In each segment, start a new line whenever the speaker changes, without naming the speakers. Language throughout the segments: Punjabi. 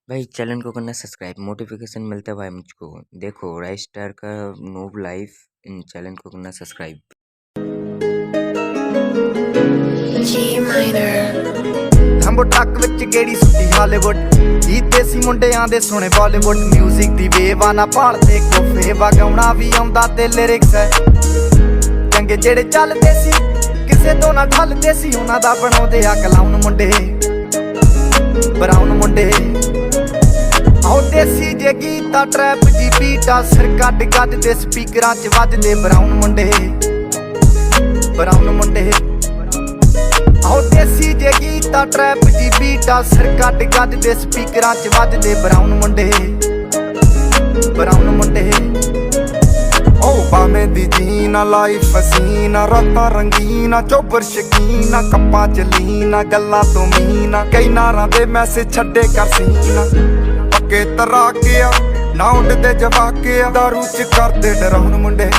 भाई चैनल को करना सब्सक्राइब, नोटिफिकेशन मिलता है भाई मुझको। देखो राइस स्टार का नूब लाइफ इन चैनल को करना सब्सक्राइब।
ਹੰਬੋ ਟੱਕ ਵਿੱਚ ਗੇੜੀ ਸੁੱਟੀ ਹਾਲੀਵੁੱਡ ਹੀ ਦੇਸੀ ਮੁੰਡਿਆਂ ਦੇ ਸੋਹਣੇ ਬਾਲੀਵੁੱਡ ਮਿਊਜ਼ਿਕ ਦੀ ਵੇਵਾ ਨਾ ਭਾਲਦੇ ਕੋਫੇ ਵਗਾਉਣਾ ਵੀ ਆਉਂਦਾ ਤੇ ਲਿਰਿਕਸ ਹੈ ਚੰਗੇ ਜਿਹੜੇ ਚੱਲਦੇ ਸੀ ਕਿਸੇ ਤੋਂ ਨਾ ਠੱਲਦੇ ਸੀ ਉਹਨਾਂ ਦਾ ਬਣਾਉਂਦੇ ਆ ਕਲਾਉਨ ਮੁੰਡੇ ਬਰਾਉਨ ਮੁੰਡੇ ਆਉ ਦੇਸੀ ਜੇ ਗੀਤਾ ਟਰੈਪ ਜੀ ਬੀਟਾ ਸਿਰ ਕੱਢ ਗੱਡ ਦੇ ਸਪੀਕਰਾਂ 'ਚ ਵੱਜਦੇ ਬਰਾਉਨ ਮੁੰਡੇ ਆਉ ਦੇਸੀ ਜੇ ਗੀਤਾ ਟਰੈਪ ਜੀ ਬੀਟਾ ਸਿਰ ਕੱਢ ਗੱਡ ਦੇ ਸਪੀਕਰਾਂ 'ਚ ਵੱਜਦੇ ਬਰਾਉਨ ਮੁੰਡੇ ਓ ਬਾਵੇਂ ਦੀ ਜੀਨਾ ਲਾਈਫ ਹਸੀਨਾ ਰਾਤਾਂ ਰੰਗੀਨਾ ਚੋਬਰ ਸ਼ਕੀਨਾ ਕੱਪਾਂ ਚ ਲੀਨਾ ਗੱਲਾਂ ਤੋਂ ਮੀਨਾ ਕਈ ਨਾਰਾਂ ਦੇ ਮੈਸੇਜ ਛੱਡੇ ਕਰ ਸੀਨਾ ਪੱਕੇ ਤਰਾਕੇ ਆ ਨਾ ਉੱਡਦੇ ਜਵਾਕੇ ਆ ਦਾਰੂ ਚ ਕਰਦੇ ਡਰਾਉਣ ਮੁੰਡੇ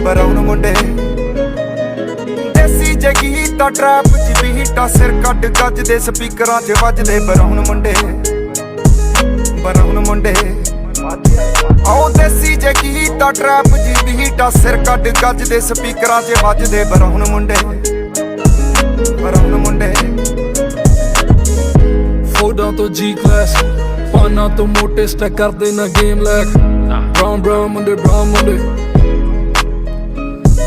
ਬਰਾਉਨ ਮੁੰਡੇ ਦੇਸੀ ਜੇ ਗੀਤਾ ਟਰੈਪ ਚ ਬੀਟਾ ਸਿਰ ਕੱਢ ਗੱਜ ਦੇ ਸਪੀਕਰਾਂ 'ਚ ਵੱਜਦੇ ਬਰਾਉਨ ਮੁੰਡੇ ਆਉ ਦੇਸੀ ਜੇ ਗੀਤਾ ਟਰੈਪ ਜੀ ਬੀਟਾ ਸਿਰ ਕੱਢ ਗੱਜ ਦੇ ਸਪੀਕਰਾਂ 'ਚ ਵੱਜਦੇ ਬਰਾਉਨ ਮੁੰਡੇ
ਫੋਟਾਂ ਤੋਂ ਜੀ ਕਲਾਸ ਪਾਨਾਂ ਤੋਂ ਮੋਟੇ ਸਟੈਕ ਕਰਦੇ ਨਾ ਗੇਮ ਲੈਕ ਬਰਾਉਨ ਮੁੰਡੇ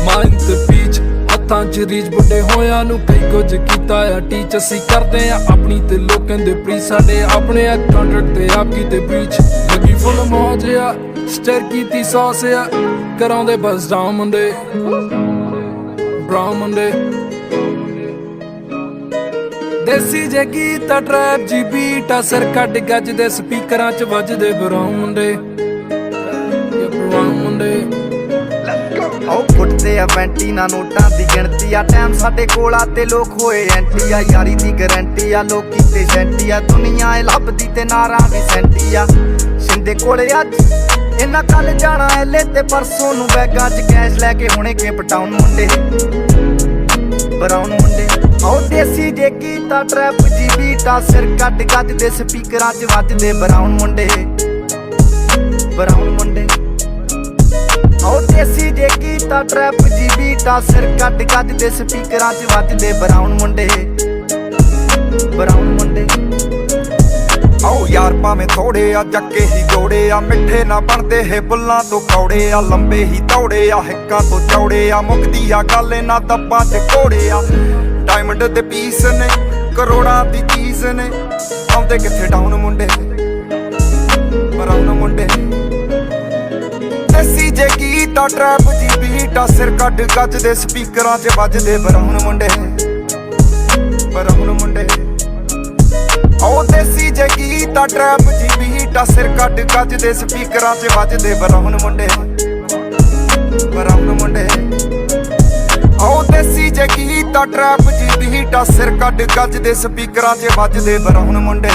ਮਾਈਂਡ ਤੇ ਪੀਚ ਹੱਥਾਂ 'ਚ ਰੀਚ ਬੁੱਢੇ ਹੋਇਆਂ ਨੂੰ ਕਈ ਕੁਝ ਕੀਤਾ ਆ ਟੀਚ ਅਸੀਂ ਕਰਦੇ ਆ ਆਪਣੀ ਤੇ ਲੋਕਾਂ ਦੇ ਪ੍ਰੀ ਸਾਡੇ ਆਪਣੇ ਆ ਕੰਟਰੈਕਟ ਤੇ ਆਪ ਕੀਤੇ ਬ੍ਰੀਚ ਲੱਗੀ ਫੁੱਲ ਮੌਜ ਆ ਸਟਰ ਕੀਤੀ ਸੌਸ ਆ ਕਰਾਉਂਦੇ ਬਸ ਡਾਊਨ ਮੁੰਡੇ ਬਰਾਉਨ ਮੁੰਡੇ ਦੇਸੀ ਜੇ ਗੀਤਾ ਟਰੈਪ ਜੀ ਬੀਟਾ ਸਿਰ ਕੱਢ ਗੱਜ ਦੇ ਸਪੀਕਰਾਂ 'ਚ ਵੱਜਦੇ ਬਰਾਉਨ ਮੁੰਡੇ ਆਉ ਫੁੱਟਦੇ ਆ ਵੈਂਟੀ ਨਾ ਨੋਟਾਂ ਦੀ ਗਿਣਤੀ ਆ ਟਾਈਮ ਸਾਡੇ ਕੋਲ ਆ ਤੇ ਲੋਕ ਹੋਏ ਐਂਟੀ ਆ ਯਾਰੀ ਦੀ ਗਰੰਟੀ ਆ ਲੋਕੀ ਤੇ ਸੈਂਟੀ ਆ ਦੁਨੀਆ ਏ ਲੱਭਦੀ ਤੇ ਨਾਰਾਂ ਵੀ ਸੈਂਟੀ ਆ ਸਿੰਦੇ ਕੋਲੇ ਅੱਜ ਇਹਨਾਂ ਕੱਲ ਜਾਣਾ ਐਲੇ ਤੇ ਪਰਸੋਂ ਨੂੰ ਬੈਗਾਂ 'ਚ ਕੈਸ਼ ਲੈ ਕੇ ਹੁਣੇ ਕੇਪ ਟਾਊਨ ਮੁੰਡੇ ਬਰਾਉਨ ਮੁੰਡੇ ਆਉ ਦੇਸੀ ਜੇ ਗੀਤਾ ਟਰੈਪ ਜੀ ਬੀਟਾ ਸਿਰ ਕੱਢ ਗੱਜ ਦੇ ਸਪੀਕਰਾਂ 'ਚ ਵੱਜਦੇ ਬਰਾਉਨ ਮੁੰਡੇ ਆਉ ਦੇਸੀ ਜੇ ਗੀਤਾ ਟਰੈਪ ਜੀ ਬੀਟਾ ਸਿਰ ਕੱਢ ਗੱਜ ਦੇ ਸਪੀਕਰਾਂ 'ਚ ਵੱਜਦੇ ਬਰਾਉਨ ਮੁੰਡੇ ਆਉ ਯਾਰ ਭਾਵੇਂ ਥੋੜੇ ਆ ਜੱਕੇ ਹੀ ਜੋੜੇ ਆ ਮਿੱਠੇ ਨਾ ਬਣਦੇ ਹੈ ਬੁੱਲਾਂ ਤੋਂ ਕੌੜੇ ਆ ਲੰਬੇ ਹੀ ਦੌੜੇ ਆ ਹਿੱਕਾਂ ਤੋਂ ਚੌੜੇ ਆ ਮੁੱਕਦੀ ਆ ਗੱਲ ਇਹਨਾਂ ਦੱਬਾਂ 'ਚ ਘੋੜੇ ਆ ਡਾਇਮੰਡ ਦੇ ਪੀਸ ਨੇ ਕਰੋੜਾਂ ਦੀ ਚੀਜ਼ ਨੇ ਆਉਂਦੇ ਕਿੱਥੇ ਡਾਊਨ ਮੁੰਡੇ ਬਰਾਉਨ ਮੁੰਡੇ ਦੇਸੀ ਜੇ ਗੀਤਾ ਟਰੈਪ ਜੀ ਬੀਟਾ ਸਿਰ ਕੱਢ ਗੱਜ ਦੇ ਸਪੀਕਰਾਂ 'ਚ ਵੱਜਦੇ ਬਰਾਉਨ ਮੁੰਡੇ ਆਉ ਦੇਸੀ ਜੇ ਗੀਤਾ ਟਰੈਪ ਜੀ ਬੀਟਾ ਸਿਰ ਕੱਢ ਗੱਜ ਦੇ ਸਪੀਕਰਾਂ 'ਚ ਵੱਜਦੇ ਬਰਾਉਨ ਮੁੰਡੇ ਆਉ ਦੇਸੀ ਜੇ ਗੀਤਾ ਟਰੈਪ ਜੀ ਬੀਟਾ ਸਿਰ ਕੱਢ ਗੱਜ ਦੇ ਸਪੀਕਰਾਂ 'ਚ ਵੱਜਦੇ ਬਰਾਉਨ ਮੁੰਡੇ